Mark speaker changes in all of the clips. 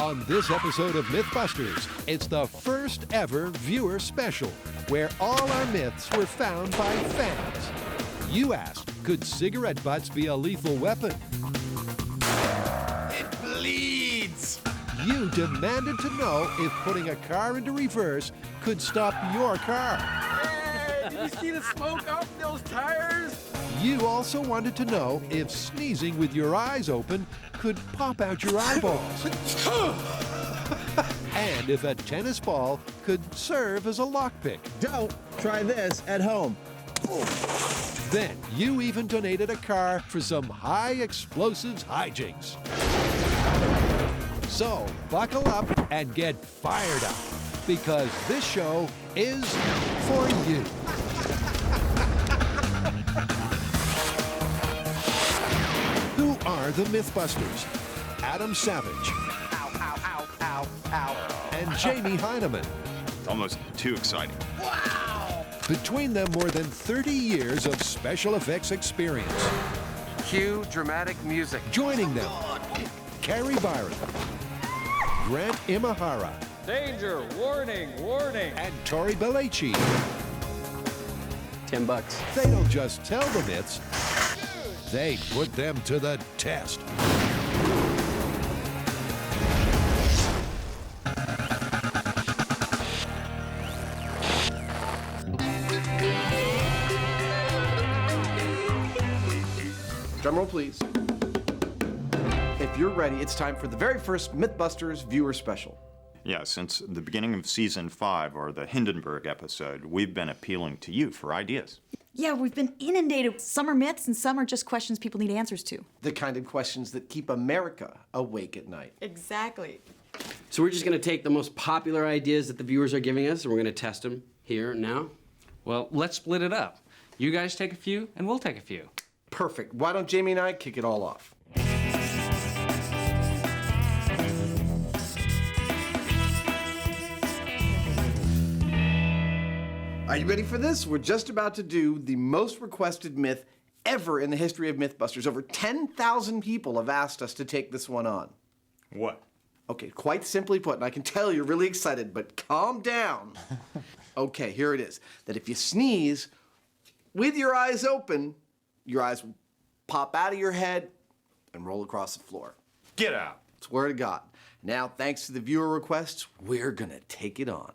Speaker 1: On this episode of Mythbusters, it's the first ever viewer special where all our myths were found by fans. You asked, could cigarette butts be a lethal weapon?
Speaker 2: It bleeds!
Speaker 1: You demanded to know if putting a car into reverse could stop your car.
Speaker 2: Hey, did you see the smoke off those tires?
Speaker 1: You also wanted to know if sneezing with your eyes open could pop out your eyeballs. And if a tennis ball could serve as a lockpick.
Speaker 3: Don't try this at home.
Speaker 1: Then you even donated a car for some high explosives hijinks. So buckle up and get fired up, because this show is for you. Who are the Mythbusters? Adam Savage.
Speaker 2: Ow, ow, ow, ow, ow.
Speaker 1: And Jamie Hyneman.
Speaker 4: It's almost too exciting.
Speaker 2: Wow!
Speaker 1: Between them, more than 30 years of special effects experience.
Speaker 2: Cue dramatic music.
Speaker 1: Joining them, Carrie Byron, Grant Imahara,
Speaker 5: Danger! Warning! Warning!
Speaker 1: and Tori Belleci.
Speaker 3: $10.
Speaker 1: They don't just tell the myths, they put them to the test.
Speaker 6: Drumroll, please. If you're ready, it's time for the very first Mythbusters viewer special.
Speaker 4: Yeah, since the beginning of season 5, or the Hindenburg episode, we've been appealing to you for ideas.
Speaker 7: Yeah, we've been inundated. Some are myths and some are just questions people need answers to.
Speaker 6: The kind of questions that keep America awake at night.
Speaker 7: Exactly.
Speaker 3: So we're just going to take the most popular ideas that the viewers are giving us, and we're going to test them here now.
Speaker 5: Well, let's split it up. You guys take a few, and we'll take a few.
Speaker 6: Perfect. Why don't Jamie and I kick it all off? Are you ready for this? We're just about to do the most requested myth ever in the history of Mythbusters. Over 10,000 people have asked us to take this one on.
Speaker 4: What?
Speaker 6: Okay, quite simply put, and I can tell you're really excited, but calm down. Okay, here it is. That if you sneeze with your eyes open, your eyes will pop out of your head and roll across the floor.
Speaker 4: Get out.
Speaker 6: Swear to God. Now, thanks to the viewer requests, we're gonna take it on.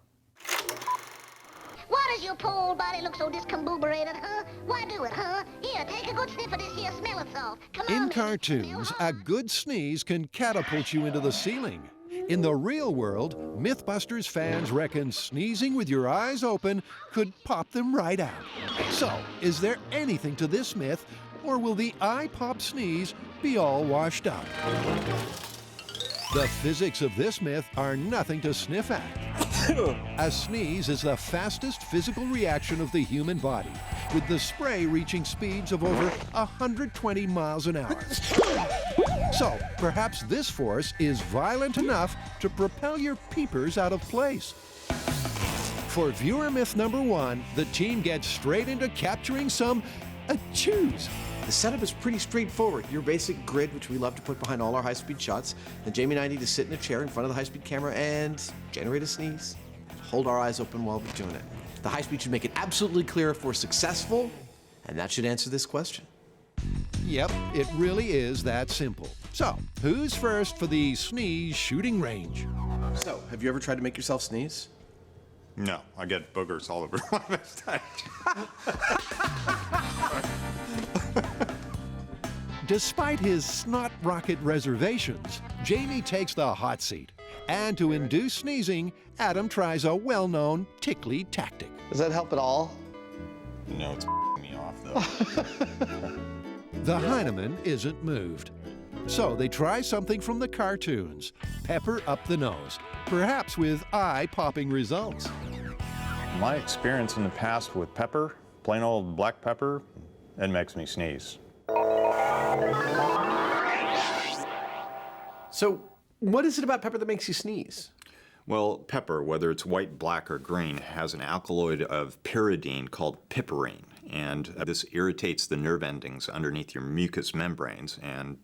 Speaker 8: Why does your poor old body look so discombobulated, huh? Why do it, huh? Here, take a good sniff of this here smelling salt. Come on,
Speaker 1: In
Speaker 8: baby.
Speaker 1: cartoons, a good sneeze can catapult you into the ceiling. In the real world, Mythbusters fans reckon sneezing with your eyes open could pop them right out. So, is there anything to this myth, or will the eye pop sneeze be all washed out? The physics of this myth are nothing to sniff at. A sneeze is the fastest physical reaction of the human body, with the spray reaching speeds of over 120 miles an hour. So, perhaps this force is violent enough to propel your peepers out of place. For viewer myth number 1, the team gets straight into capturing some chews.
Speaker 6: The setup is pretty straightforward. Your basic grid, which we love to put behind all our high-speed shots. Then Jamie and I need to sit in a chair in front of the high-speed camera and generate a sneeze. Hold our eyes open while we're doing it. The high-speed should make it absolutely clear if we're successful, and that should answer this question.
Speaker 1: Yep, it really is that simple. So, who's first for the sneeze shooting range?
Speaker 6: So, have you ever tried to make yourself sneeze?
Speaker 4: No, I get boogers all over my mustache.
Speaker 1: Despite his snot rocket reservations, Jamie takes the hot seat. And to induce sneezing, Adam tries a well-known tickly tactic.
Speaker 3: Does that help at all?
Speaker 4: No, it's me off, though.
Speaker 1: The Hyneman isn't moved. So they try something from the cartoons. Pepper up the nose, perhaps with eye-popping results.
Speaker 4: My experience in the past with pepper, plain old black pepper, it makes me sneeze.
Speaker 6: So, what is it about pepper that makes you sneeze?
Speaker 4: Well, pepper, whether it's white, black, or green, has an alkaloid of pyridine called piperine, and this irritates the nerve endings underneath your mucous membranes, and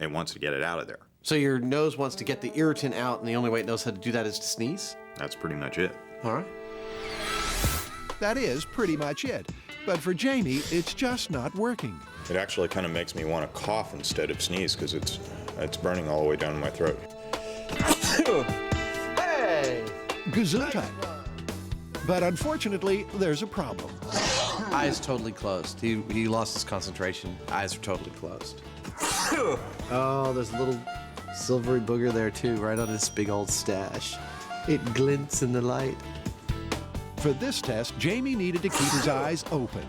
Speaker 4: it wants to get it out of there.
Speaker 6: So your nose wants to get the irritant out, and the only way it knows how to do that is to sneeze?
Speaker 4: That's pretty much it.
Speaker 6: All right.
Speaker 1: That is pretty much it. But for Jamie, it's just not working.
Speaker 4: It actually kind of makes me want to cough instead of sneeze because it's burning all the way down my throat.
Speaker 6: Hey!
Speaker 1: Gesundheit. But unfortunately, there's a problem.
Speaker 6: Eyes totally closed. He lost his concentration. Eyes are totally closed. Oh, there's a little silvery booger there too, right on his big old stash. It glints in the light.
Speaker 1: For this test, Jamie needed to keep his eyes open.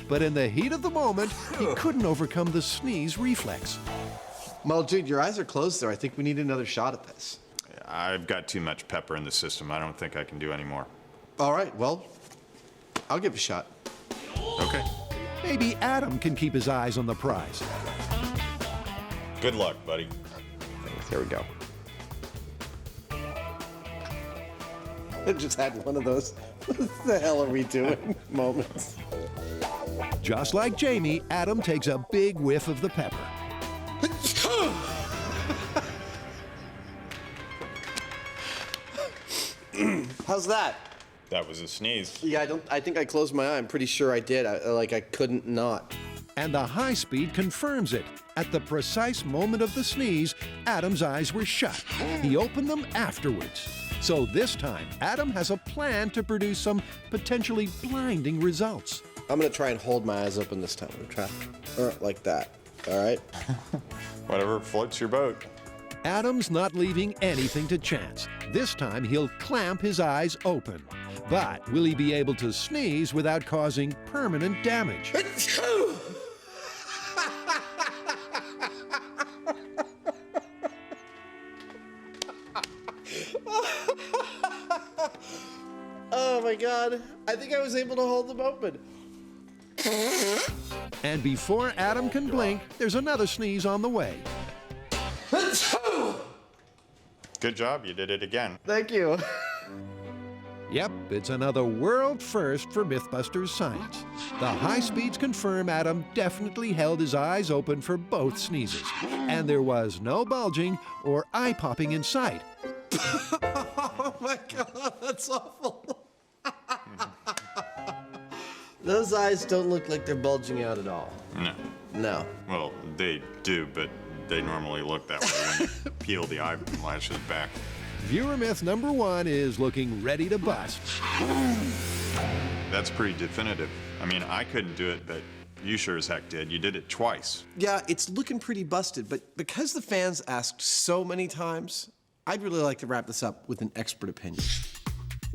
Speaker 1: But in the heat of the moment, he couldn't overcome the sneeze reflex.
Speaker 6: Well, dude, your eyes are closed there. I think we need another shot at this.
Speaker 4: I've got too much pepper in the system. I don't think I can do any more.
Speaker 6: All right, well, I'll give it a shot.
Speaker 4: Okay.
Speaker 1: Maybe Adam can keep his eyes on the prize.
Speaker 4: Good luck, buddy.
Speaker 6: Here we go. I just had one of those, what the hell are we doing moments.
Speaker 1: Just like Jamie, Adam takes a big whiff of the pepper.
Speaker 6: How's that?
Speaker 4: That was a sneeze.
Speaker 6: Yeah, I think I closed my eye. I'm pretty sure I did. I couldn't not.
Speaker 1: And the high speed confirms it. At the precise moment of the sneeze, Adam's eyes were shut. He opened them afterwards. So this time, Adam has a plan to produce some potentially blinding results.
Speaker 6: I'm gonna try and hold my eyes open this time. I'm gonna try like that. All right?
Speaker 4: Whatever floats your boat.
Speaker 1: Adam's not leaving anything to chance. This time, he'll clamp his eyes open. But will he be able to sneeze without causing permanent damage?
Speaker 6: Oh my God, I think I was able to hold them open.
Speaker 1: And before Adam can blink, there's another sneeze on the way.
Speaker 4: Good job, you did it again.
Speaker 6: Thank you.
Speaker 1: Yep, it's another world first for Mythbusters science. The high speeds confirm Adam definitely held his eyes open for both sneezes. And there was no bulging or eye popping in sight.
Speaker 6: Oh my God, that's awful. Those eyes don't look like they're bulging out at all.
Speaker 4: No.
Speaker 6: No.
Speaker 4: Well, they do, but they normally look that way when you peel the eyelashes back.
Speaker 1: Viewer myth number 1 is looking ready to bust.
Speaker 4: That's pretty definitive. I mean, I couldn't do it, but you sure as heck did. You did it twice.
Speaker 6: Yeah, it's looking pretty busted, but because the fans asked so many times, I'd really like to wrap this up with an expert opinion.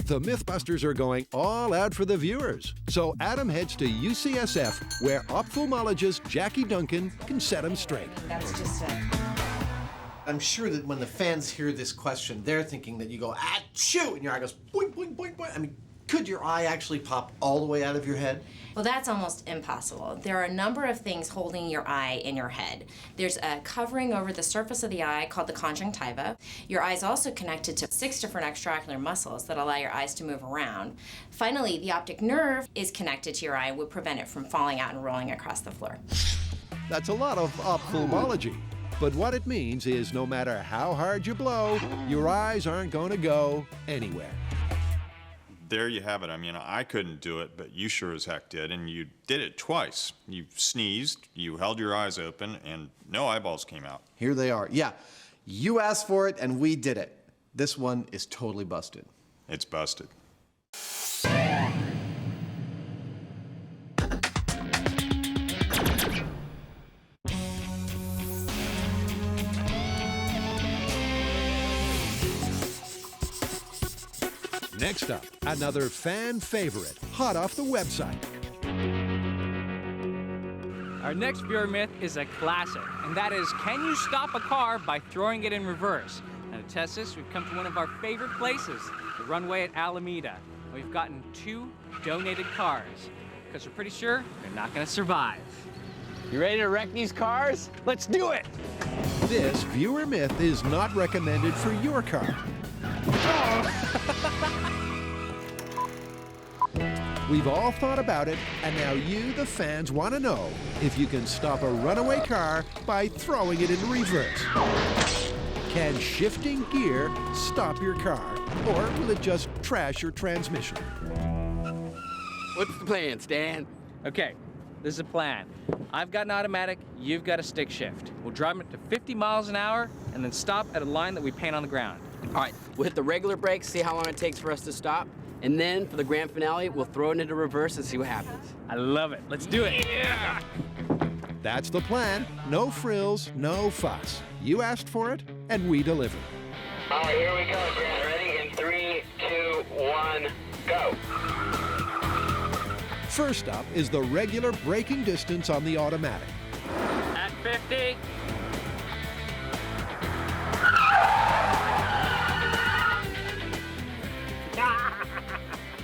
Speaker 1: The Mythbusters are going all out for the viewers. So Adam heads to UCSF, where ophthalmologist Jackie Duncan can set him straight.
Speaker 7: That's just it.
Speaker 6: I'm sure that when the fans hear this question, they're thinking that you go, achoo, and your eye goes boink, boink, boink, boink. I mean, could your eye actually pop all the way out of your head?
Speaker 9: Well, that's almost impossible. There are a number of things holding your eye in your head. There's a covering over the surface of the eye called the conjunctiva. Your eye is also connected to 6 different extraocular muscles that allow your eyes to move around. Finally, the optic nerve is connected to your eye and would prevent it from falling out and rolling across the floor.
Speaker 1: That's a lot of ophthalmology. But what it means is no matter how hard you blow, your eyes aren't going to go anywhere.
Speaker 4: There you have it. I mean, I couldn't do it, but you sure as heck did, and you did it twice. You sneezed, you held your eyes open, and no eyeballs came out.
Speaker 6: Here they are. Yeah, you asked for it, and we did it. This one is totally busted.
Speaker 4: It's busted.
Speaker 1: Next up, another fan favorite, hot off the website.
Speaker 10: Our next viewer myth is a classic, and that is, can you stop a car by throwing it in reverse? And to test this, we've come to one of our favorite places, the runway at Alameda. We've gotten 2 donated cars, because we're pretty sure they're not gonna survive.
Speaker 2: You ready to wreck these cars? Let's do it!
Speaker 1: This viewer myth is not recommended for your car. We've all thought about it, and now you, the fans, want to know if you can stop a runaway car by throwing it in reverse. Can shifting gear stop your car, or will it just trash your transmission?
Speaker 3: What's the plan, Stan?
Speaker 10: Okay, this is a plan. I've got an automatic, you've got a stick shift. We'll drive it to 50 miles an hour and then stop at a line that we paint on the ground.
Speaker 3: All right, we'll hit the regular brakes, see how long it takes for us to stop, and then for the grand finale, we'll throw it into reverse and see what happens.
Speaker 10: I love it. Let's do it.
Speaker 3: Yeah!
Speaker 1: That's the plan. No frills, no fuss. You asked for it, and we deliver.
Speaker 11: All right, here we go, Grant. Ready? In 3, 2, 1, go.
Speaker 1: First up is the regular braking distance on the automatic.
Speaker 10: At 50.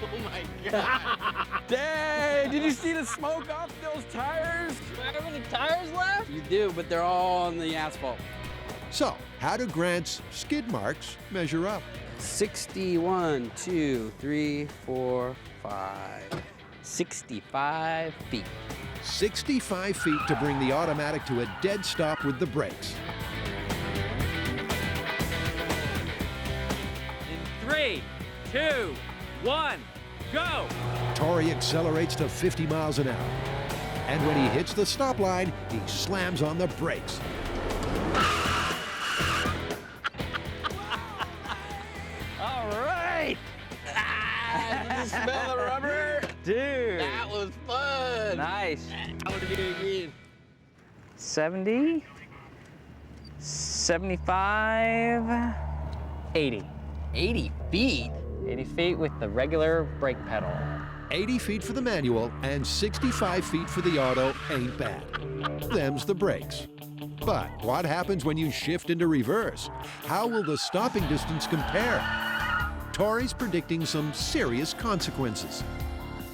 Speaker 3: Oh my God!
Speaker 2: Dang, did you see the smoke off those tires?
Speaker 10: Do I have any tires left?
Speaker 3: You do, but they're all on the asphalt.
Speaker 1: So, how do Grant's skid marks measure up?
Speaker 3: 61, 2, 3, 4, 5, 65 feet.
Speaker 1: 65 feet to bring the automatic to a dead stop with the brakes.
Speaker 10: In 3, 2, 1, go!
Speaker 1: Tori accelerates to 50 miles an hour. And when he hits the stop line, he slams on the brakes.
Speaker 10: All right!
Speaker 3: Did you smell the rubber?
Speaker 10: Dude!
Speaker 3: That was fun!
Speaker 10: Nice.
Speaker 3: I want to do it again.
Speaker 10: 70, 75, 80.
Speaker 3: 80 feet?
Speaker 10: 80 feet with the regular brake pedal.
Speaker 1: 80 feet for the manual and 65 feet for the auto ain't bad. Them's the brakes. But what happens when you shift into reverse? How will the stopping distance compare? Tori's predicting some serious consequences.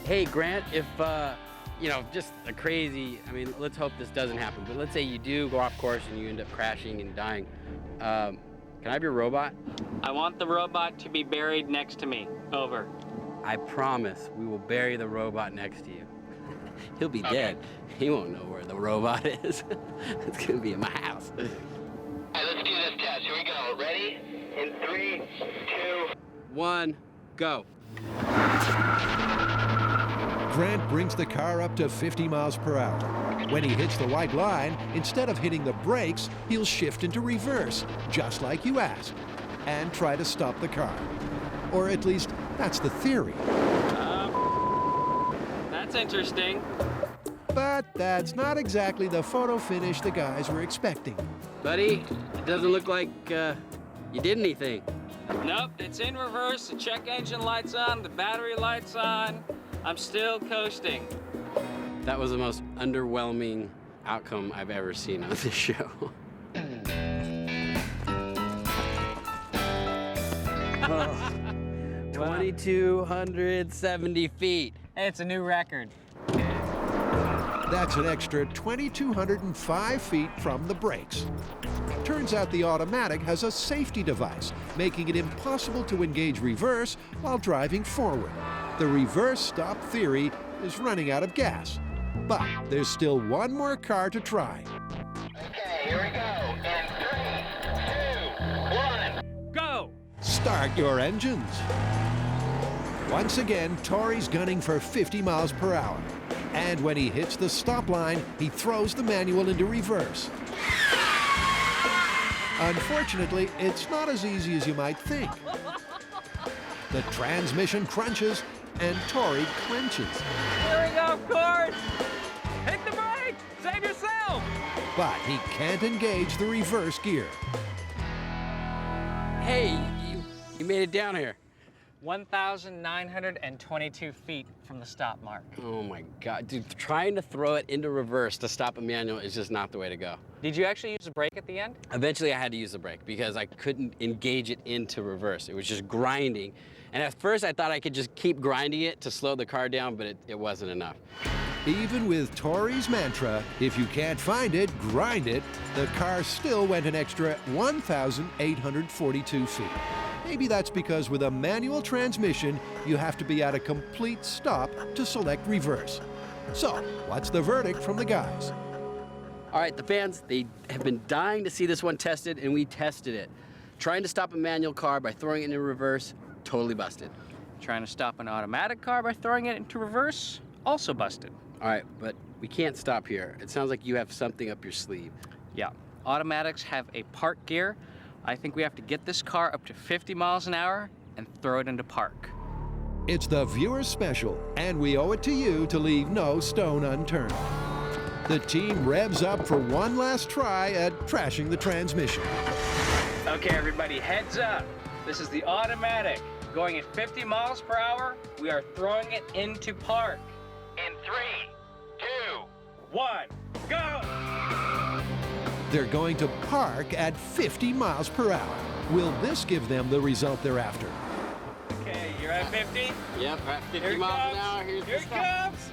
Speaker 3: Hey, Grant, if, just a crazy, let's hope this doesn't happen, but let's say you do go off course and you end up crashing and dying. Can I have your robot?
Speaker 10: I want the robot to be buried next to me. Over.
Speaker 3: I promise we will bury the robot next to you. He'll be dead. He won't know where the robot is. It's gonna be in my house.
Speaker 11: All right, let's do this test. Here we go. Ready? In 3, 2,
Speaker 3: 1, go.
Speaker 1: Grant brings the car up to 50 miles per hour. When he hits the white line, instead of hitting the brakes, he'll shift into reverse, just like you asked, and try to stop the car. Or at least, that's the theory.
Speaker 10: That's interesting.
Speaker 1: But that's not exactly the photo finish the guys were expecting.
Speaker 3: Buddy, it doesn't look like you did anything.
Speaker 10: Nope, it's in reverse. The check engine light's on, the battery light's on. I'm still coasting.
Speaker 3: That was the most underwhelming outcome I've ever seen on this show. 2,270 feet.
Speaker 10: Hey, it's a new record.
Speaker 1: That's an extra 2,205 feet from the brakes. Turns out the automatic has a safety device, making it impossible to engage reverse while driving forward. The reverse stop theory is running out of gas. But there's still one more car to try.
Speaker 11: Okay, here we go. In 3, 2, 1.
Speaker 10: Go!
Speaker 1: Start your engines. Once again, Tori's gunning for 50 miles per hour. And when he hits the stop line, he throws the manual into reverse. Unfortunately, it's not as easy as you might think. The transmission crunches and Tori clenches.
Speaker 10: Here we go, of course! Hit the brake! Save yourself!
Speaker 1: But he can't engage the reverse gear.
Speaker 3: Hey, you made it down here.
Speaker 10: 1,922 feet from the stop mark.
Speaker 3: Oh my God, dude, trying to throw it into reverse to stop a manual is just not the way to go.
Speaker 10: Did you actually use a brake at the end?
Speaker 3: Eventually I had to use the brake because I couldn't engage it into reverse. It was just grinding. And at first I thought I could just keep grinding it to slow the car down, but it wasn't enough.
Speaker 1: Even with Tori's mantra, if you can't find it, grind it, the car still went an extra 1,842 feet. Maybe that's because with a manual transmission, you have to be at a complete stop to select reverse. So, what's the verdict from the guys?
Speaker 3: All right, the fans, they have been dying to see this one tested, and we tested it. Trying to stop a manual car by throwing it into reverse, totally busted.
Speaker 10: Trying to stop an automatic car by throwing it into reverse, also busted.
Speaker 3: All right, but we can't stop here. It sounds like you have something up your sleeve.
Speaker 10: Yeah, automatics have a park gear. I think we have to get this car up to 50 miles an hour and throw it into park.
Speaker 1: It's the viewer's special, and we owe it to you to leave no stone unturned. The team revs up for one last try at trashing the transmission.
Speaker 10: Okay, everybody, heads up. This is the automatic. Going at 50 miles per hour, we are throwing it into park.
Speaker 11: In 3, 2,
Speaker 10: 1, go!
Speaker 1: They're going to park at 50 miles per hour. Will this give them the result they're after?
Speaker 10: Okay, you're at 50?
Speaker 3: Yep, we're at 50
Speaker 10: Here it
Speaker 3: miles
Speaker 10: comes.
Speaker 3: an hour. Here's
Speaker 10: Here
Speaker 3: the
Speaker 10: it
Speaker 3: stop.
Speaker 10: comes!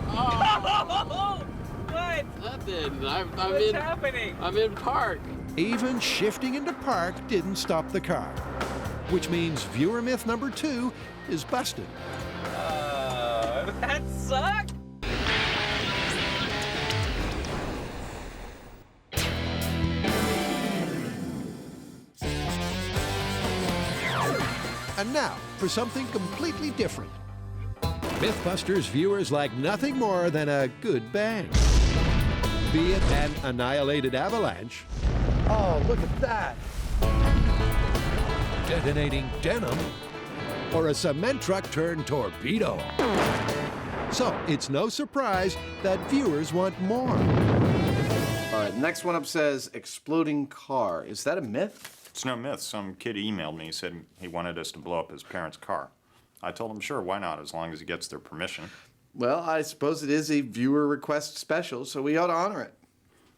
Speaker 3: Oh,
Speaker 10: What?
Speaker 3: nothing. I'm
Speaker 10: What's
Speaker 3: in.
Speaker 10: happening?
Speaker 3: I'm in park.
Speaker 1: Even shifting into park didn't stop the car, which means viewer myth number 2 is busted.
Speaker 10: That sucked?
Speaker 1: And now for something completely different. Mythbusters viewers like nothing more than a good bang. Be it an annihilated avalanche,
Speaker 2: Oh, look at that.
Speaker 1: detonating denim, or a cement truck turned torpedo. So it's no surprise that viewers want more.
Speaker 6: All right, next one up says exploding car. Is that a myth?
Speaker 4: It's no myth. Some kid emailed me, said he wanted us to blow up his parents' car. I told him, sure, why not, as long as he gets their permission.
Speaker 6: Well, I suppose it is a viewer request special, so we ought to honor it.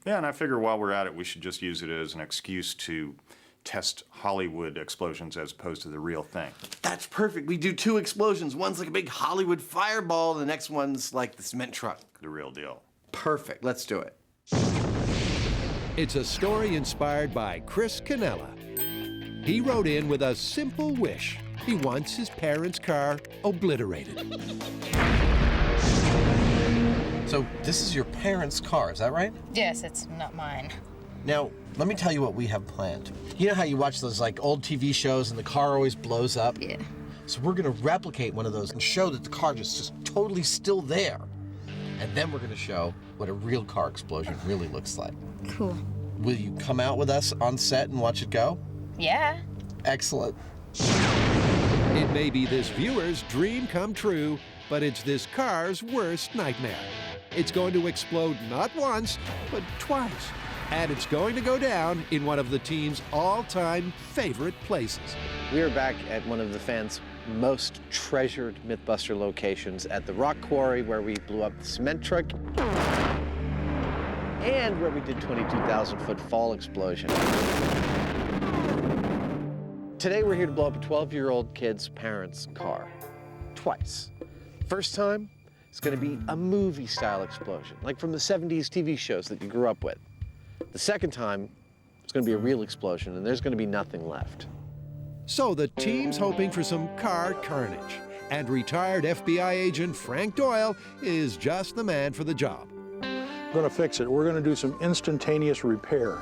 Speaker 4: Yeah, and I figure while we're at it, we should just use it as an excuse to test Hollywood explosions as opposed to the real thing.
Speaker 6: That's perfect. We do 2 explosions. One's like a big Hollywood fireball, and the next one's like the cement truck.
Speaker 4: The real deal.
Speaker 6: Perfect. Let's do it.
Speaker 1: It's a story inspired by Chris Canella. He wrote in with a simple wish. He wants his parents' car obliterated.
Speaker 6: So this is your parents' car, is that right?
Speaker 12: Yes, it's not mine.
Speaker 6: Now, let me tell you what we have planned. You know how you watch those like old TV shows and the car always blows up?
Speaker 12: Yeah.
Speaker 6: So we're gonna replicate one of those and show that the car just totally still there. And then we're gonna show what a real car explosion really looks like.
Speaker 12: Cool.
Speaker 6: Will you come out with us on set and watch it go?
Speaker 12: Yeah.
Speaker 6: Excellent.
Speaker 1: It may be this viewer's dream come true, but it's this car's worst nightmare. It's going to explode not once, but twice. And it's going to go down in one of the team's all-time favorite places.
Speaker 6: We are back at one of the fans' most treasured Mythbuster locations at the rock quarry where we blew up the cement truck and where we did 22,000-foot fall explosion. Today we're here to blow up a 12-year-old kid's parents' car. Twice. First time, it's gonna be a movie-style explosion, like from the 70s TV shows that you grew up with. The second time, it's gonna be a real explosion and there's gonna be nothing left.
Speaker 1: So the team's hoping for some car carnage, and retired FBI agent Frank Doyle is just the man for the job.
Speaker 13: We're going to fix it. We're going to do some instantaneous repair.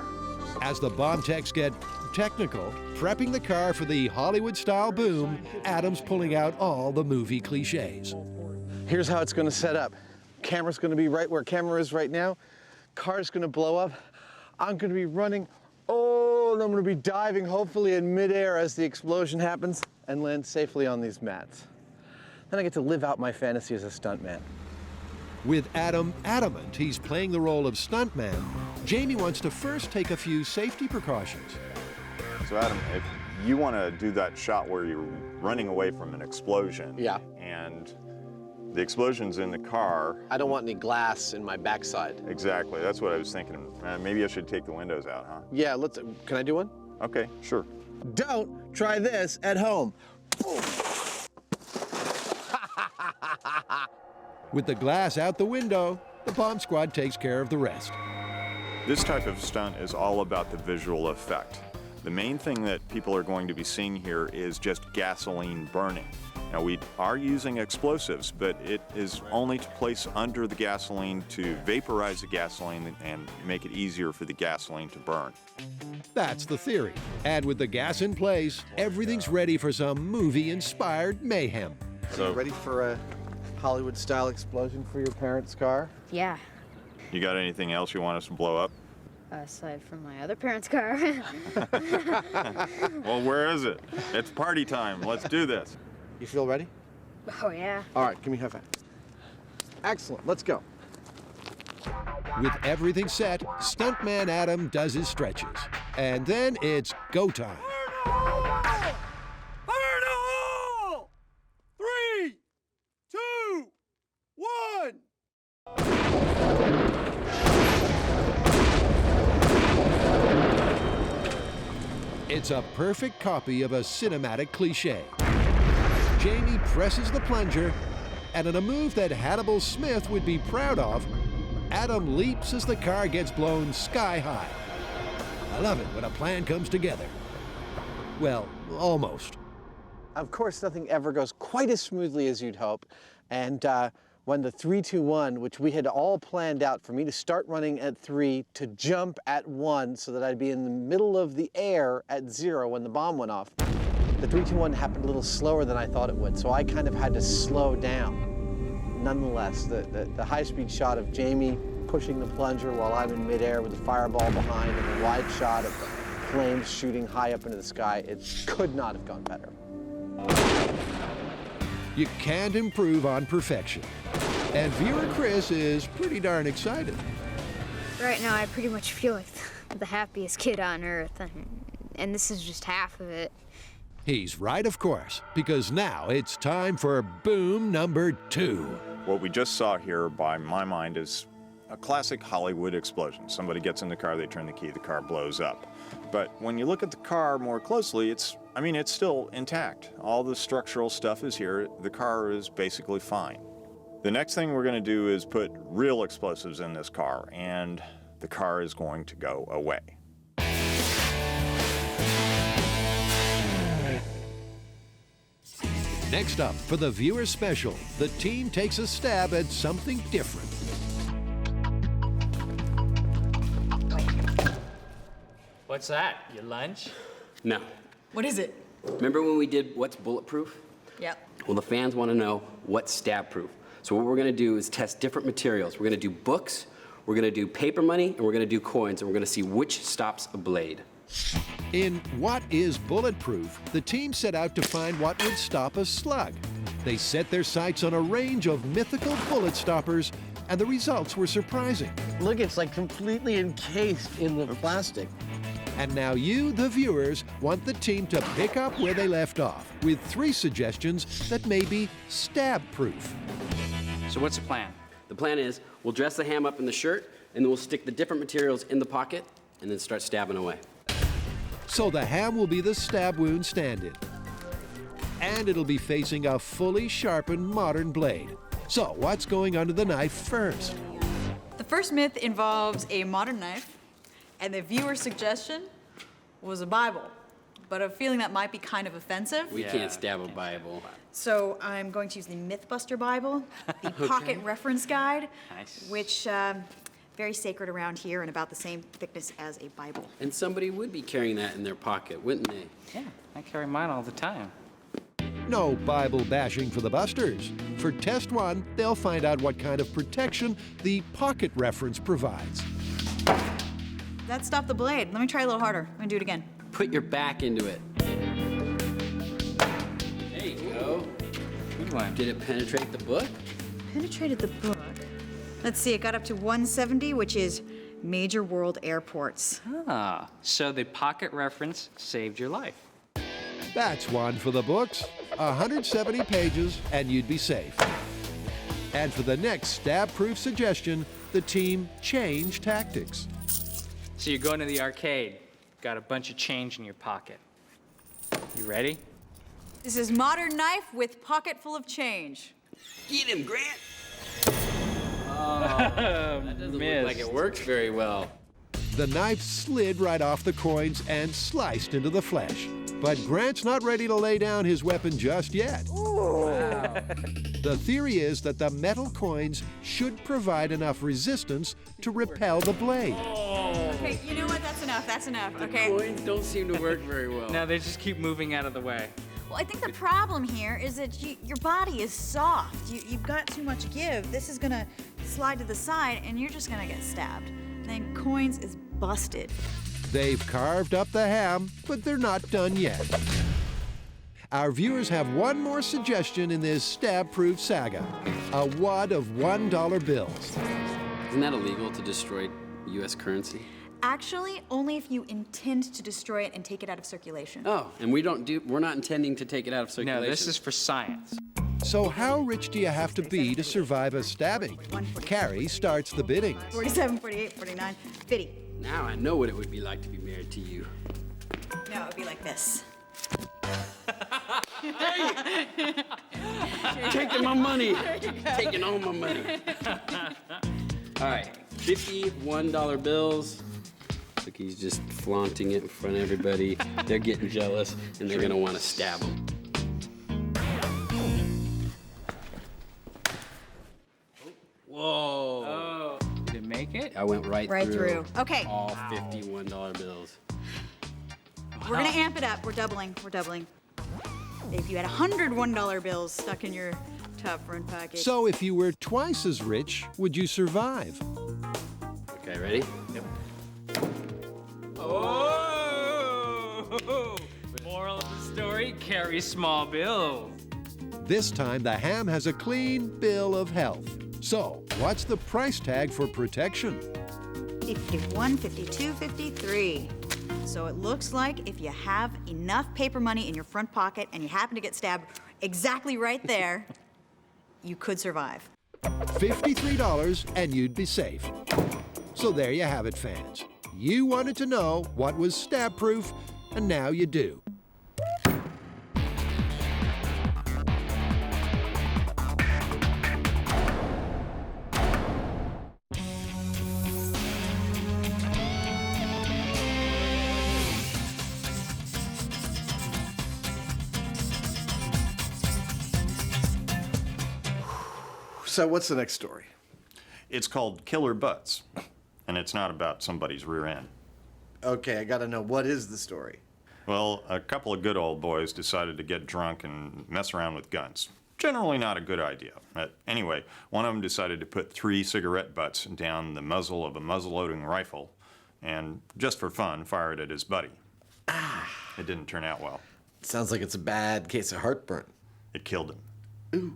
Speaker 1: As the bomb techs get technical, prepping the car for the Hollywood-style boom, Adam's pulling out all the movie cliches.
Speaker 6: Here's how it's going to set up. Camera's going to be right where camera is right now. Car's going to blow up. I'm going to be running. Oh, and I'm going to be diving, hopefully in midair as the explosion happens, and land safely on these mats. Then I get to live out my fantasy as a stuntman.
Speaker 1: With Adam adamant he's playing the role of stuntman, Jamie wants to first take a few safety precautions.
Speaker 4: So Adam, if you want to do that shot where you're running away from an explosion,
Speaker 6: Yeah.
Speaker 4: and the explosion's in the car.
Speaker 6: I don't want any glass in my backside.
Speaker 4: Exactly, that's what I was thinking. Maybe I should take the windows out, huh?
Speaker 6: Yeah, can I do one?
Speaker 4: Okay, sure.
Speaker 6: Don't try this at home.
Speaker 1: With the glass out the window, the bomb squad takes care of the rest.
Speaker 4: This type of stunt is all about the visual effect. The main thing that people are going to be seeing here is just gasoline burning. Now, we are using explosives, but it is only to place under the gasoline to vaporize the gasoline and make it easier for the gasoline to burn.
Speaker 1: That's the theory. And with the gas in place, everything's ready for some movie-inspired mayhem.
Speaker 6: So, ready for a Hollywood-style explosion for your parents' car?
Speaker 12: Yeah,
Speaker 4: You got anything else you want us to blow up?
Speaker 12: aside from my other parents' car.
Speaker 4: Well, where is it? It's party time. Let's do this.
Speaker 6: You feel ready?
Speaker 12: Oh, yeah.
Speaker 6: All right, give me a high five. Excellent, let's go.
Speaker 1: With everything set, stuntman Adam does his stretches. And then it's go time.
Speaker 2: Burn a hole! 3, 2, 1.
Speaker 1: It's a perfect copy of a cinematic cliche. Jamie presses the plunger, and in a move that Hannibal Smith would be proud of, Adam leaps as the car gets blown sky high. I love it when a plan comes together. Well, almost.
Speaker 6: Of course, nothing ever goes quite as smoothly as you'd hope. And when the 3, 2, 1, which we had all planned out for me to start running at 3, to jump at 1, so that I'd be in the middle of the air at 0 when the bomb went off, the 3, 2, 1 happened a little slower than I thought it would, so I kind of had to slow down. Nonetheless, the high-speed shot of Jamie pushing the plunger while I'm in midair with the fireball behind, and the wide shot of the flames shooting high up into the sky, it could not have gone better.
Speaker 1: You can't improve on perfection. And viewer Chris is pretty darn excited.
Speaker 12: Right now, I pretty much feel like the happiest kid on earth, and this is just half of it.
Speaker 1: He's right, of course, because now it's time for boom number 2.
Speaker 4: What we just saw here, by my mind, is a classic Hollywood explosion. Somebody gets in the car, they turn the key, the car blows up. But when you look at the car more closely, it's still intact. All the structural stuff is here. The car is basically fine. The next thing we're going to do is put real explosives in this car, and the car is going to go away.
Speaker 1: Next up, for the viewer special, the team takes a stab at something different.
Speaker 10: What's that? Your lunch?
Speaker 3: No.
Speaker 7: What is it?
Speaker 3: Remember when we did what's bulletproof?
Speaker 7: Yep.
Speaker 3: Well, the fans want to know what's stab proof. So what we're going to do is test different materials. We're going to do books, we're going to do paper money, and we're going to do coins, and we're going to see which stops a blade.
Speaker 1: In What is Bulletproof, the team set out to find what would stop a slug. They set their sights on a range of mythical bullet stoppers, and the results were surprising.
Speaker 6: Look, it's like completely encased in the plastic.
Speaker 1: And now you, the viewers, want the team to pick up where they left off with 3 suggestions that may be stab-proof.
Speaker 10: So what's the plan?
Speaker 3: The plan is we'll dress the ham up in the shirt, and then we'll stick the different materials in the pocket, and then start stabbing away.
Speaker 1: So the ham will be the stab wound stand-in. And it'll be facing a fully sharpened modern blade. So what's going under the knife first?
Speaker 7: The first myth involves a modern knife, and the viewer's suggestion was a Bible. But a feeling that might be kind of offensive.
Speaker 3: We can't stab a Bible.
Speaker 7: So I'm going to use the Mythbuster Bible, the Pocket Reference Guide, which very sacred around here and about the same thickness as a Bible.
Speaker 3: And somebody would be carrying that in their pocket, wouldn't they?
Speaker 10: Yeah, I carry mine all the time.
Speaker 1: No Bible bashing for the Busters. For test 1, they'll find out what kind of protection the Pocket Reference provides.
Speaker 7: That stopped the blade. Let me try a little harder. I'm gonna do it again.
Speaker 3: Put your back into it. There you go.
Speaker 10: Good one.
Speaker 3: Did it penetrate the book?
Speaker 7: Penetrated the book. Let's see, it got up to 170, which is major world airports.
Speaker 10: Ah, so the Pocket Reference saved your life.
Speaker 1: That's one for the books. 170 pages, and you'd be safe. And for the next stab-proof suggestion, the team changed tactics.
Speaker 10: So you're going to the arcade, got a bunch of change in your pocket. You ready?
Speaker 7: This is modern knife with pocket full of change.
Speaker 3: Get him, Grant!
Speaker 10: Oh,
Speaker 3: That doesn't look like it works very well.
Speaker 1: The knife slid right off the coins and sliced into the flesh. But Grant's not ready to lay down his weapon just yet.
Speaker 3: Wow.
Speaker 1: The theory is that the metal coins should provide enough resistance to repel the blade.
Speaker 7: Okay, you know what? That's enough. That's enough. Okay.
Speaker 3: Coins don't seem to work very well.
Speaker 10: No, they just keep moving out of the way.
Speaker 7: Well, I think the problem here is that your body is soft. You've got too much give. This is gonna slide to the side, and you're just gonna get stabbed. Then coins is busted.
Speaker 1: They've carved up the ham, but they're not done yet. Our viewers have one more suggestion in this stab-proof saga: a wad of $1 bills.
Speaker 3: Isn't that illegal to destroy U.S. currency?
Speaker 7: Actually, only if you intend to destroy it and take it out of circulation.
Speaker 3: Oh, and we're not intending to take it out of circulation.
Speaker 10: No, this is for science.
Speaker 1: So how rich do you have to be to survive a stabbing? Carrie starts the bidding.
Speaker 7: 47, 48, 49, 50.
Speaker 3: Now I know what it would be like to be married to you.
Speaker 7: No, it would be like this.
Speaker 3: Taking my money. Taking all my money. All right, $51 bills. Look, he's just flaunting it in front of everybody. They're getting jealous, and they're gonna want to stab him. Whoa.
Speaker 10: Oh. Did it make it?
Speaker 3: I went right
Speaker 7: through. Okay.
Speaker 3: All $51 bills.
Speaker 7: We're gonna amp it up. We're doubling. We're doubling. If you had 100 $1 bills stuck in your top front pocket.
Speaker 1: So if you were twice as rich, would you survive?
Speaker 3: Okay, ready?
Speaker 10: Yep. Oh! Moral of the story, carry small bills.
Speaker 1: This time the ham has a clean bill of health. So what's the price tag for protection?
Speaker 7: 51, 52, 53. So it looks like if you have enough paper money in your front pocket and you happen to get stabbed exactly right there, you could survive.
Speaker 1: $53 and you'd be safe. So there you have it, fans. You wanted to know what was stab-proof, and now you do.
Speaker 6: So what's the next story?
Speaker 4: It's called Killer Butts, and it's not about somebody's rear end.
Speaker 6: Okay, I gotta know, what is the story?
Speaker 4: Well, a couple of good old boys decided to get drunk and mess around with guns. Generally not a good idea. But anyway, one of them decided to put 3 cigarette butts down the muzzle of a muzzle-loading rifle and, just for fun, fire it at his buddy. It didn't turn out well.
Speaker 6: Sounds like it's a bad case of heartburn.
Speaker 4: It killed him.
Speaker 6: Ooh.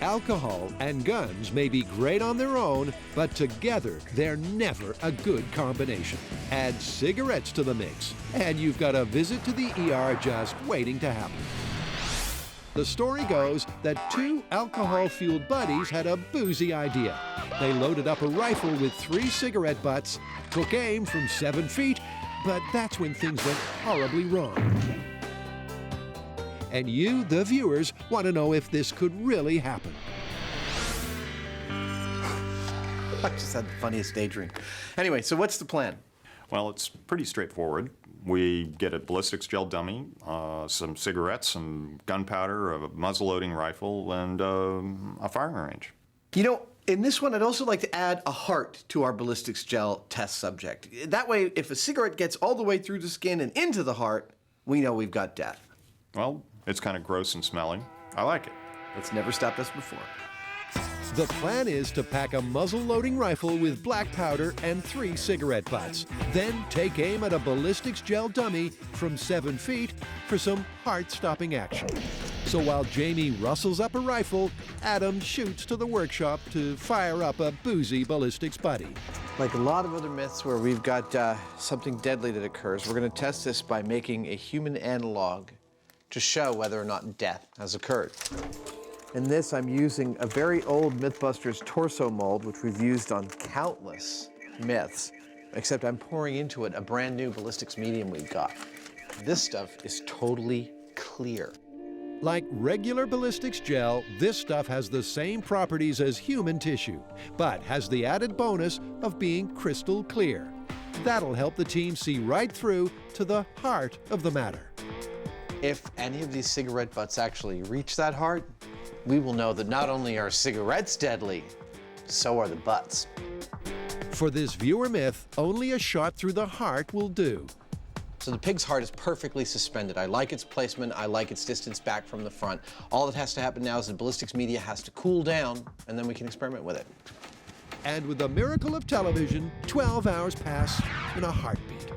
Speaker 1: Alcohol and guns may be great on their own, but together they're never a good combination. Add cigarettes to the mix, and you've got a visit to the ER just waiting to happen. The story goes that 2 alcohol-fueled buddies had a boozy idea. They loaded up a rifle with 3 cigarette butts, took aim from 7 feet, but that's when things went horribly wrong. And you, the viewers, want to know if this could really happen.
Speaker 6: I just had the funniest daydream. Anyway, so what's the plan?
Speaker 4: Well, it's pretty straightforward. We get a ballistics gel dummy, some cigarettes, some gunpowder, a muzzle-loading rifle, and a firing range.
Speaker 6: You know, in this one, I'd also like to add a heart to our ballistics gel test subject. That way, if a cigarette gets all the way through the skin and into the heart, we know we've got death.
Speaker 4: Well, it's kind of gross and smelly. I like it.
Speaker 6: It's never stopped us before.
Speaker 1: The plan is to pack a muzzle-loading rifle with black powder and 3 cigarette butts. Then take aim at a ballistics gel dummy from 7 feet for some heart-stopping action. So while Jamie rustles up a rifle, Adam shoots to the workshop to fire up a boozy ballistics buddy.
Speaker 6: Like a lot of other myths where we've got something deadly that occurs, we're going to test this by making a human analog to show whether or not death has occurred. In this, I'm using a very old Mythbusters torso mold, which we've used on countless myths, except I'm pouring into it a brand new ballistics medium we've got. This stuff is totally clear.
Speaker 1: Like regular ballistics gel, this stuff has the same properties as human tissue, but has the added bonus of being crystal clear. That'll help the team see right through to the heart of the matter.
Speaker 6: If any of these cigarette butts actually reach that heart, we will know that not only are cigarettes deadly, so are the butts.
Speaker 1: For this viewer myth, only a shot through the heart will do.
Speaker 6: So the pig's heart is perfectly suspended. I like its placement, I like its distance back from the front. All that has to happen now is the ballistics media has to cool down, and then we can experiment with it.
Speaker 1: And with the miracle of television, 12 hours pass in a heartbeat.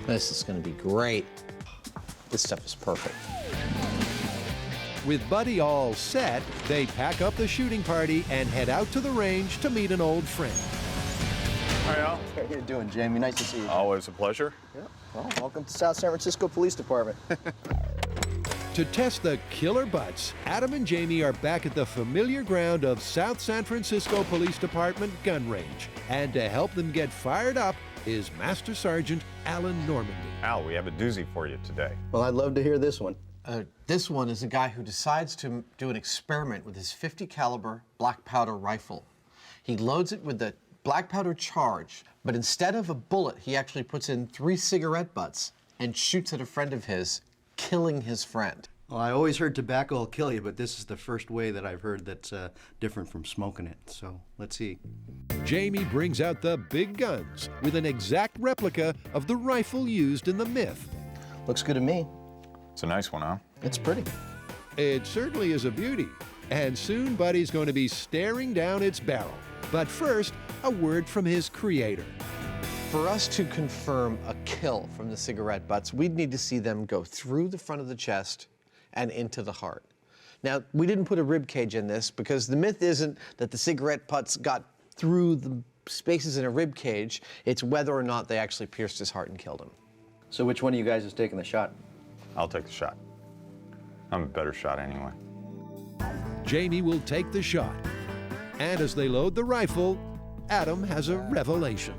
Speaker 6: This is gonna be great. This stuff is perfect.
Speaker 1: With Buddy all set, they pack up the shooting party and head out to the range to meet an old friend.
Speaker 14: Hi, Al.
Speaker 15: How you doing, Jamie? Nice to see you.
Speaker 14: Always a pleasure.
Speaker 15: Yeah. Well, welcome to South San Francisco Police Department.
Speaker 1: To test the killer butts, Adam and Jamie are back at the familiar ground of South San Francisco Police Department gun range. And to help them get fired up is Master Sergeant Alan Normandy.
Speaker 4: Al, we have a doozy for you today.
Speaker 15: Well, I'd love to hear this one.
Speaker 6: This one is a guy who decides to do an experiment with his .50 caliber black powder rifle. He loads it with the black powder charge, but instead of a bullet, he actually puts in 3 cigarette butts and shoots at a friend of his, killing his friend.
Speaker 15: Well, I always heard tobacco will kill you, but this is the first way that I've heard that's different from smoking it. So let's see.
Speaker 1: Jamie brings out the big guns with an exact replica of the rifle used in the myth.
Speaker 15: Looks good to me.
Speaker 4: It's a nice one, huh?
Speaker 15: It's pretty.
Speaker 1: It certainly is a beauty. And soon Buddy's going to be staring down its barrel. But first, a word from his creator.
Speaker 6: For us to confirm a kill from the cigarette butts, we'd need to see them go through the front of the chest and into the heart. Now, we didn't put a rib cage in this because the myth isn't that the cigarette butts got through the spaces in a rib cage, it's whether or not they actually pierced his heart and killed him.
Speaker 15: So which one of you guys is taking the shot?
Speaker 4: I'll take the shot. I'm a better shot anyway.
Speaker 1: Jamie will take the shot. And as they load the rifle, Adam has a revelation.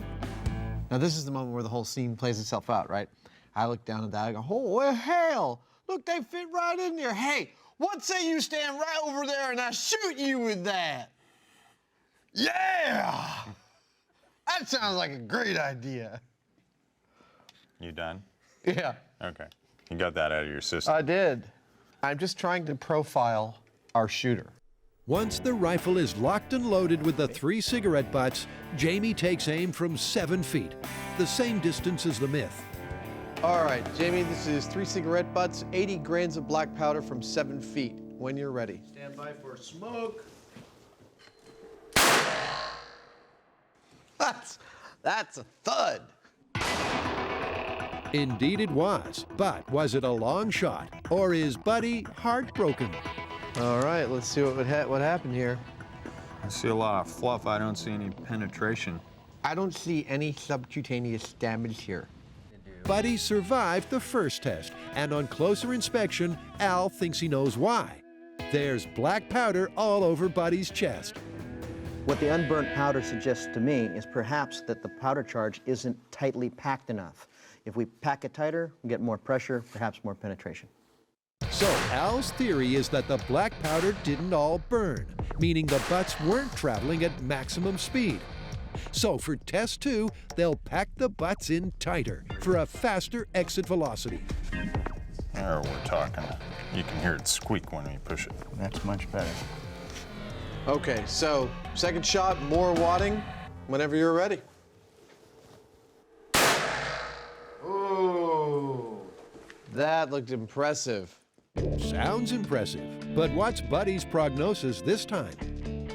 Speaker 6: Now, this is the moment where the whole scene plays itself out, right? I look down at that, I go, oh, hell, look, they fit right in there. Hey, what say you stand right over there and I shoot you with that? Yeah! That sounds like a great idea.
Speaker 4: You done?
Speaker 6: Yeah.
Speaker 4: Okay. You got that out of your system.
Speaker 6: I did. I'm just trying to profile our shooter.
Speaker 1: Once the rifle is locked and loaded with the 3 cigarette butts, Jamie takes aim from 7 feet, the same distance as the myth.
Speaker 6: All right, Jamie, this is 3 cigarette butts, 80 grains of black powder from 7 feet. When you're ready.
Speaker 15: Stand by for smoke.
Speaker 6: That's a thud.
Speaker 1: Indeed it was, but was it a long shot, or is Buddy heartbroken?
Speaker 6: All right, let's see what happened here.
Speaker 4: I see a lot of fluff. I don't see any penetration.
Speaker 6: I don't see any subcutaneous damage here.
Speaker 1: Buddy survived the first test, and on closer inspection, Al thinks he knows why. There's black powder all over Buddy's chest.
Speaker 15: What the unburnt powder suggests to me is perhaps that the powder charge isn't tightly packed enough. If we pack it tighter, we get more pressure, perhaps more penetration.
Speaker 1: So Al's theory is that the black powder didn't all burn, meaning the butts weren't traveling at maximum speed. So for test 2, they'll pack the butts in tighter for a faster exit velocity.
Speaker 4: There we're talking. You can hear it squeak when we push it.
Speaker 15: That's much better.
Speaker 6: Okay, so second shot, more wadding, whenever you're ready. Ooh, that looked impressive.
Speaker 1: Sounds impressive, but what's Buddy's prognosis this time?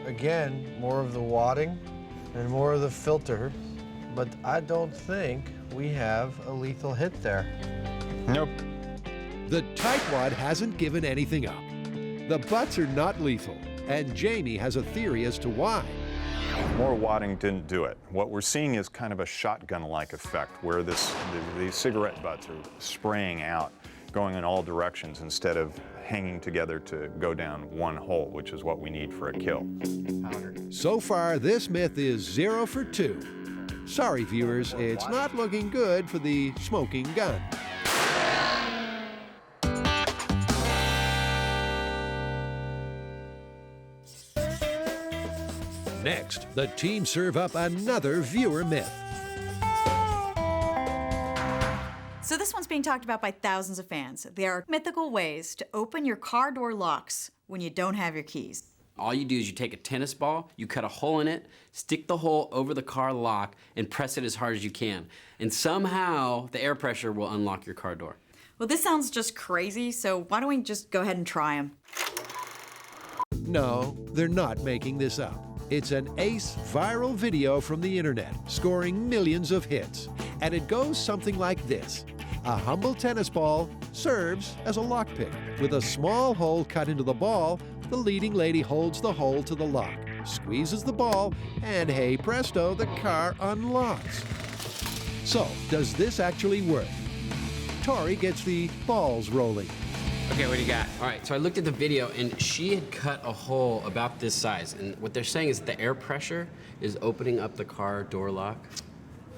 Speaker 6: Again, more of the wadding and more of the filter, but I don't think we have a lethal hit there.
Speaker 4: Nope.
Speaker 1: The tightwad hasn't given anything up. The butts are not lethal, and Jamie has a theory as to why.
Speaker 4: More wadding didn't do it. What we're seeing is kind of a shotgun-like effect where these cigarette butts are spraying out, going in all directions instead of hanging together to go down one hole, which is what we need for a kill.
Speaker 1: So far, this myth is 0 for 2. Sorry, viewers, it's not looking good for the smoking gun. Next, the team serve up another viewer myth.
Speaker 7: So this one's being talked about by thousands of fans. There are mythical ways to open your car door locks when you don't have your keys.
Speaker 3: All you do is you take a tennis ball, you cut a hole in it, stick the hole over the car lock, and press it as hard as you can. And somehow, the air pressure will unlock your car door.
Speaker 7: Well, this sounds just crazy, so why don't we just go ahead and try them?
Speaker 1: No, they're not making this up. It's an ace viral video from the internet, scoring millions of hits. And it goes something like this. A humble tennis ball serves as a lockpick. With a small hole cut into the ball, the leading lady holds the hole to the lock, squeezes the ball, and hey presto, the car unlocks. So, does this actually work? Tori gets the balls rolling.
Speaker 3: Okay, what do you got? All right, so I looked at the video, and she had cut a hole about this size. And what they're saying is the air pressure is opening up the car door lock.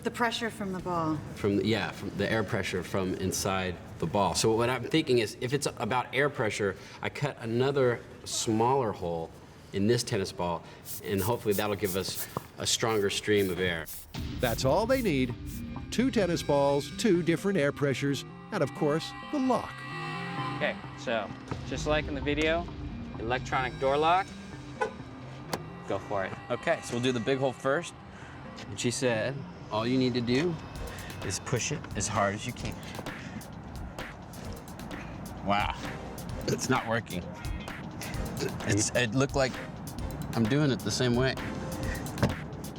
Speaker 7: The pressure from the ball.
Speaker 3: From the air pressure from inside the ball. So what I'm thinking is, if it's about air pressure, I cut another smaller hole in this tennis ball, and hopefully that'll give us a stronger stream of air.
Speaker 1: That's all they need. 2 tennis balls, 2 different air pressures, and of course, the lock.
Speaker 10: Okay, so just like in the video, electronic door lock, go for it.
Speaker 3: Okay, so we'll do the big hole first. And she said, all you need to do is push it as hard as you can. Wow, it's not working. It looked like I'm doing it the same way.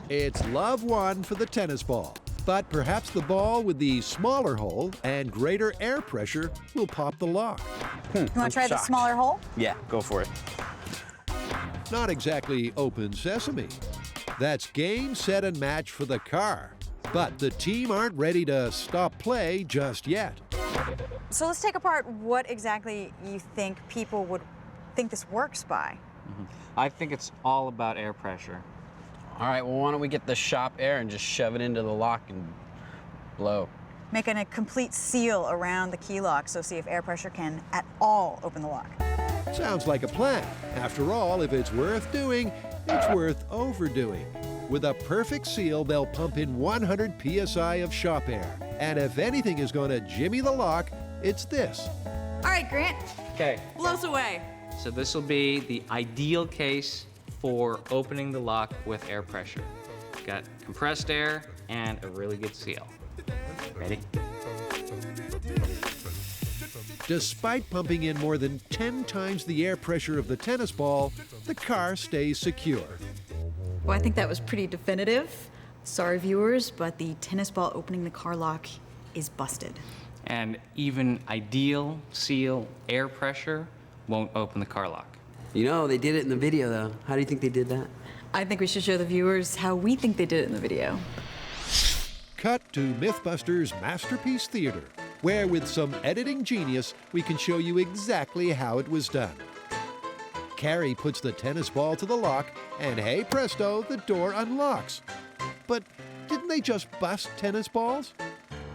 Speaker 1: It's love one for the tennis ball. But perhaps the ball with the smaller hole and greater air pressure will pop the lock.
Speaker 7: You want to try the smaller hole?
Speaker 3: Yeah, go for it.
Speaker 1: Not exactly open sesame. That's game, set, and match for the car. But the team aren't ready to stop play just yet.
Speaker 7: So let's take apart what exactly you think people would think this works by.
Speaker 10: I think it's all about air pressure.
Speaker 3: All right, well, why don't we get the shop air and just shove it into the lock and blow.
Speaker 7: Making a complete seal around the key lock, so see if air pressure can at all open the lock.
Speaker 1: Sounds like a plan. After all, if it's worth doing, it's worth overdoing. With a perfect seal, they'll pump in 100 psi of shop air. And if anything is going to jimmy the lock, it's this.
Speaker 7: All right, Grant.
Speaker 10: Okay.
Speaker 7: Blow us away.
Speaker 10: So this will be the ideal case for opening the lock with air pressure. Got compressed air and a really good seal. Ready?
Speaker 1: Despite pumping in more than 10 times the air pressure of the tennis ball, the car stays secure.
Speaker 7: Well, I think that was pretty definitive. Sorry, viewers, but the tennis ball opening the car lock is busted.
Speaker 10: And even ideal seal air pressure won't open the car lock.
Speaker 3: You know, they did it in the video, though. How do you think they did that?
Speaker 7: I think we should show the viewers how we think they did it in the video.
Speaker 1: Cut to Mythbusters Masterpiece Theater, where with some editing genius, we can show you exactly how it was done. Carrie puts the tennis ball to the lock, and hey presto, the door unlocks. But didn't they just bust tennis balls?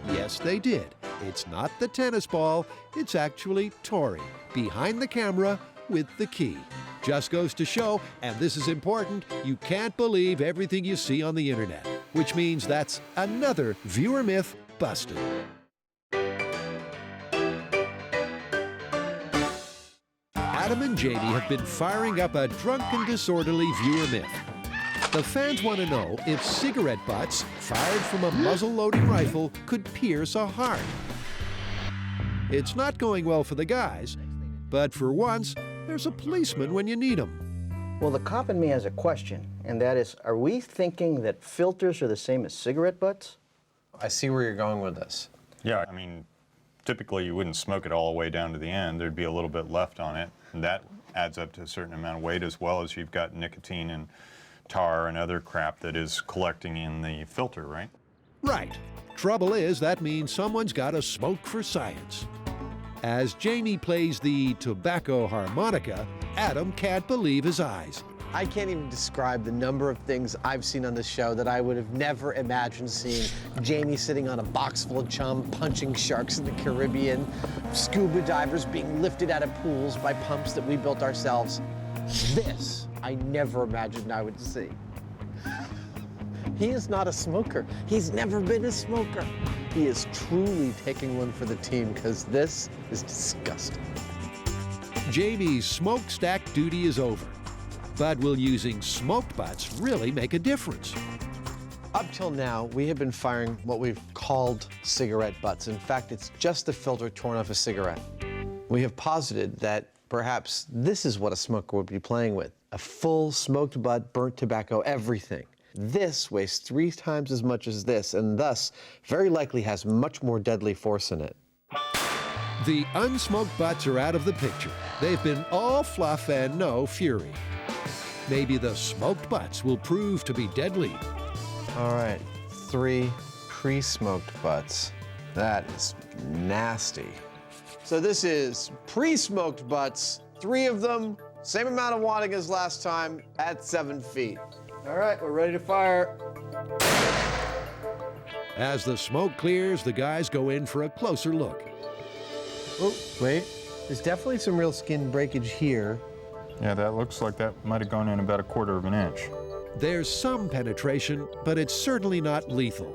Speaker 1: Yes, they did. It's not the tennis ball, it's actually Tori, behind the camera with the key. Just goes to show, and this is important, you can't believe everything you see on the internet, which means that's another viewer myth busted. Adam and Jamie have been firing up a drunken, disorderly viewer myth. The fans want to know if cigarette butts fired from a muzzle-loading rifle could pierce a heart. It's not going well for the guys, but for once, there's a policeman when you need him.
Speaker 15: Well, the cop in me has a question, and that is, are we thinking that filters are the same as cigarette butts?
Speaker 6: I see where you're going with this.
Speaker 4: Yeah, I mean, typically you wouldn't smoke it all the way down to the end. There'd be a little bit left on it, and that adds up to a certain amount of weight, as well as you've got nicotine and tar and other crap that is collecting in the filter, right?
Speaker 1: Right. Trouble is, that means someone's got to smoke for science. As Jamie plays the tobacco harmonica, Adam can't believe his eyes.
Speaker 6: I can't even describe the number of things I've seen on this show that I would have never imagined seeing. Jamie sitting on a box full of chum, punching sharks in the Caribbean, scuba divers being lifted out of pools by pumps that we built ourselves. This, I never imagined I would see. He is not a smoker. He's never been a smoker. He is truly taking one for the team because this is disgusting.
Speaker 1: Jamie's smokestack duty is over. But will using smoked butts really make a difference?
Speaker 6: Up till now, we have been firing what we've called cigarette butts. In fact, it's just the filter torn off a cigarette. We have posited that perhaps this is what a smoker would be playing with. A full smoked butt, burnt tobacco, everything. This weighs 3 times as much as this, and thus very likely has much more deadly force in it.
Speaker 1: The unsmoked butts are out of the picture. They've been all fluff and no fury. Maybe the smoked butts will prove to be deadly.
Speaker 6: All right, 3 pre-smoked butts. That is nasty. So this is pre-smoked butts, 3 of them, same amount of wadding as last time at 7 feet. All right, we're ready to fire.
Speaker 1: As the smoke clears, the guys go in for a closer look.
Speaker 6: Oh, wait, there's definitely some real skin breakage here.
Speaker 4: Yeah, that looks like that might have gone in about 1/4 of an inch.
Speaker 1: There's some penetration, but it's certainly not lethal.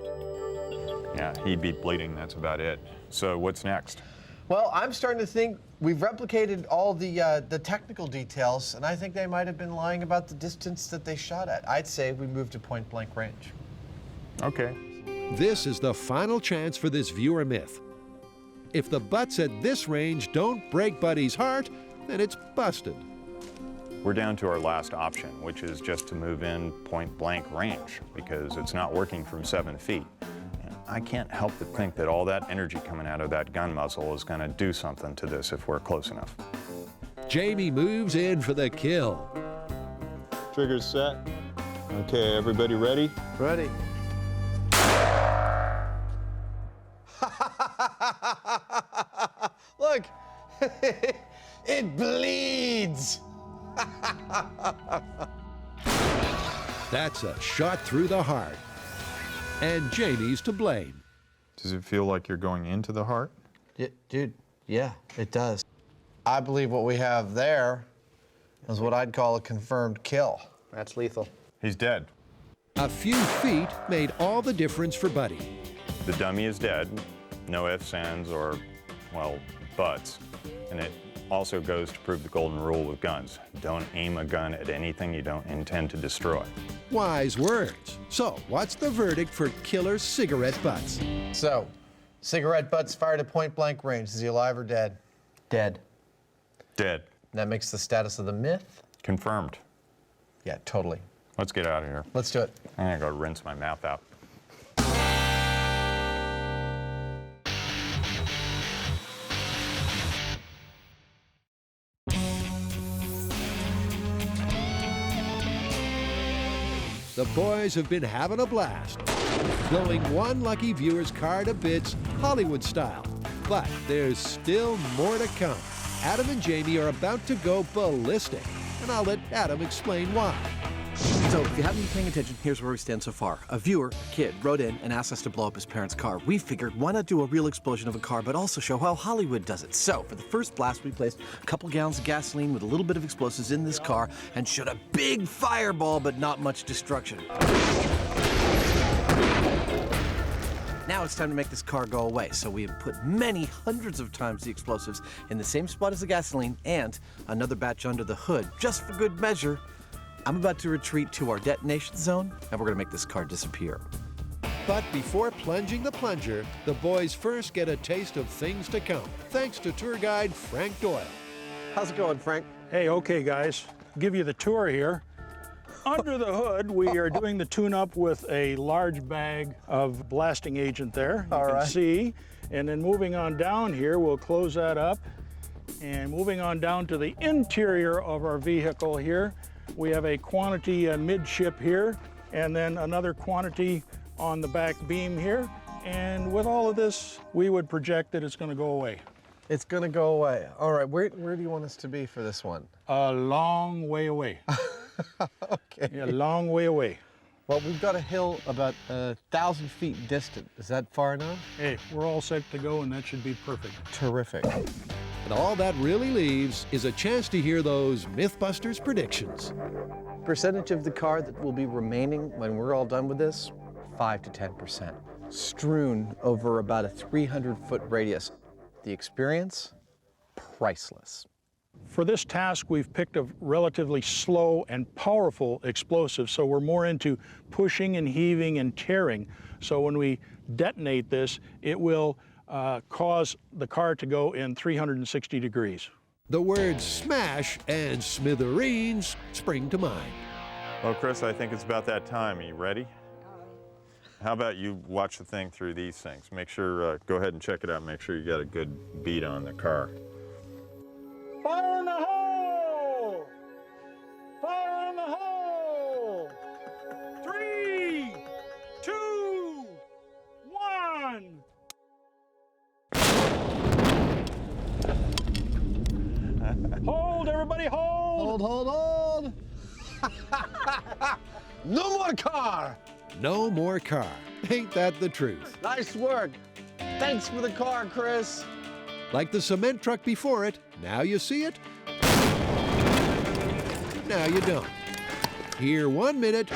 Speaker 4: Yeah, he'd be bleeding, that's about it. So what's next?
Speaker 6: Well, I'm starting to think we've replicated all the technical details, and I think they might have been lying about the distance that they shot at. I'd say we move to point-blank range.
Speaker 4: Okay.
Speaker 1: This is the final chance for this viewer myth. If the butts at this range don't break Buddy's heart, then it's busted.
Speaker 4: We're down to our last option, which is just to move in point-blank range, because it's not working from 7 feet. And I can't help but think that all that energy coming out of that gun muzzle is going to do something to this if we're close enough.
Speaker 1: Jamie moves in for the kill.
Speaker 4: Trigger's set. Okay, everybody ready?
Speaker 6: Ready. Look, it bleeds.
Speaker 1: That's a shot through the heart. And Jamie's to blame.
Speaker 4: Does it feel like you're going into the heart?
Speaker 6: Dude, yeah, it does. I believe what we have there is what I'd call a confirmed kill.
Speaker 15: That's lethal.
Speaker 4: He's dead.
Speaker 1: A few feet made all the difference for Buddy.
Speaker 4: The dummy is dead. No ifs, ands, or, well, buts. And it also goes to prove the golden rule with guns. Don't aim a gun at anything you don't intend to destroy.
Speaker 1: Wise words. So, what's the verdict for killer cigarette butts?
Speaker 6: So, cigarette butts fired at point-blank range. Is he alive or dead?
Speaker 15: Dead.
Speaker 4: Dead.
Speaker 6: That makes the status of the myth?
Speaker 4: Confirmed.
Speaker 6: Yeah, totally.
Speaker 4: Let's get out of here.
Speaker 6: Let's do it.
Speaker 4: I'm gonna go rinse my mouth out.
Speaker 1: The boys have been having a blast, blowing one lucky viewer's car to bits, Hollywood style. But there's still more to come. Adam and Jamie are about to go ballistic, and I'll let Adam explain why.
Speaker 16: So, if you haven't been paying attention, here's where we stand so far. A viewer, a kid, wrote in and asked us to blow up his parents' car. We figured, why not do a real explosion of a car, but also show how Hollywood does it? So, for the first blast, we placed a couple gallons of gasoline with a little bit of explosives in this car and shot a big fireball, but not much destruction. Now it's time to make this car go away, so we have put many hundreds of times the explosives in the same spot as the gasoline and another batch under the hood, just for good measure. I'm about to retreat to our detonation zone, and we're gonna make this car disappear.
Speaker 1: But before plunging the plunger, the boys first get a taste of things to come, thanks to tour guide Frank Doyle.
Speaker 6: How's it going, Frank?
Speaker 13: Hey, okay, guys. Give you the tour here. Under the hood, we are doing the tune-up with a large bag of blasting agent there. You can see. And then moving on down here, we'll close that up. And moving on down to the interior of our vehicle here, we have a quantity midship here, and then another quantity on the back beam here. And with all of this, we would project that it's going to go away.
Speaker 6: It's going to go away. All right, where do you want us to be for this one?
Speaker 13: A long way away.
Speaker 6: Okay.
Speaker 13: Yeah, a long way away.
Speaker 6: Well, we've got a hill about 1,000 feet distant. Is that far enough?
Speaker 13: Hey, we're all set to go, and that should be perfect.
Speaker 6: Terrific.
Speaker 1: And all that really leaves is a chance to hear those Mythbusters predictions.
Speaker 15: Percentage of the car that will be remaining when we're all done with this, 5 to 10%. Strewn over about a 300-foot radius. The experience, priceless.
Speaker 13: For this task, we've picked a relatively slow and powerful explosive, so we're more into pushing and heaving and tearing. So when we detonate this, it will cause the car to go in 360 degrees.
Speaker 1: The words smash and smithereens spring to mind.
Speaker 4: Well, Chris, I think it's about that time. Are you ready? How about you watch the thing through these things? Make sure, go ahead and check it out. Make sure you got a good beat on the car.
Speaker 13: Fire in the hole! Fire in the hole! 3, 2, 1! Hold, everybody, hold!
Speaker 6: Hold! No more car!
Speaker 1: No more car. Ain't that the truth?
Speaker 6: Nice work. Thanks for the car, Chris.
Speaker 1: Like the cement truck before it, now you see it, now you don't. Here 1 minute,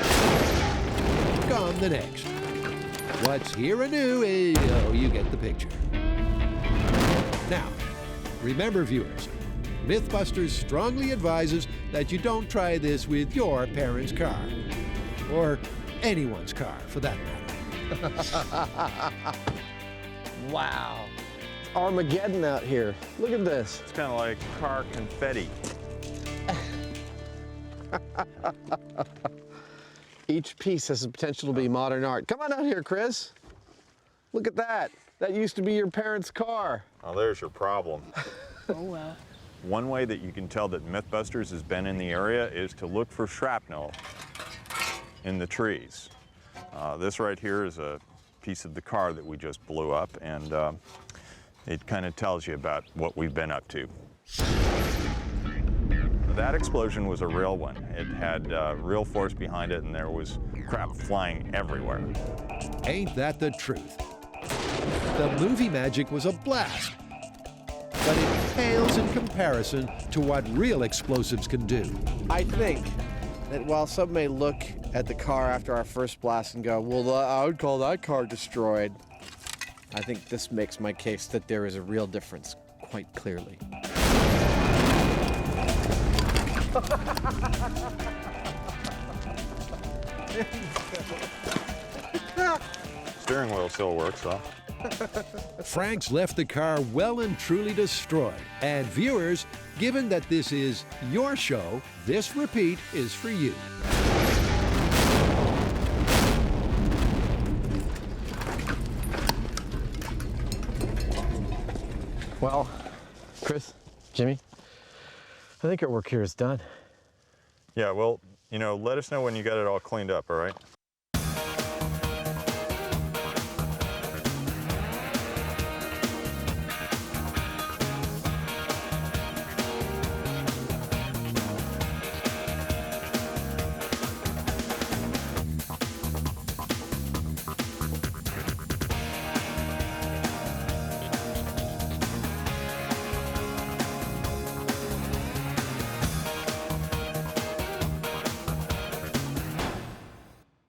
Speaker 1: gone the next. What's here anew is, oh, you get the picture. Now, remember viewers, Mythbusters strongly advises that you don't try this with your parents' car. Or anyone's car, for that matter.
Speaker 6: Wow. Armageddon out here. Look at this.
Speaker 4: It's kind of like car confetti.
Speaker 6: Each piece has the potential to be modern art. Come on out here, Chris. Look at that. That used to be your parents' car.
Speaker 4: Oh, there's your problem.
Speaker 6: Oh,
Speaker 4: One way that you can tell that Mythbusters has been in the area is to look for shrapnel in the trees. This right here is a piece of the car that we just blew up, and it kind of tells you about what we've been up to. That explosion was a real one. It had real force behind it, and there was crap flying everywhere.
Speaker 1: Ain't that the truth? The movie magic was a blast, but it pales in comparison to what real explosives can do.
Speaker 6: I think that while some may look at the car after our first blast and go, well, I would call that car destroyed, I think this makes my case that there is a real difference quite clearly.
Speaker 4: Steering wheel still works, though.
Speaker 1: Frank's left the car well and truly destroyed. And viewers, given that this is your show, this repeat is for you.
Speaker 6: Well, Chris, Jimmy, I think our work here is done.
Speaker 4: Yeah, well, you know, let us know when you got it all cleaned up, all right?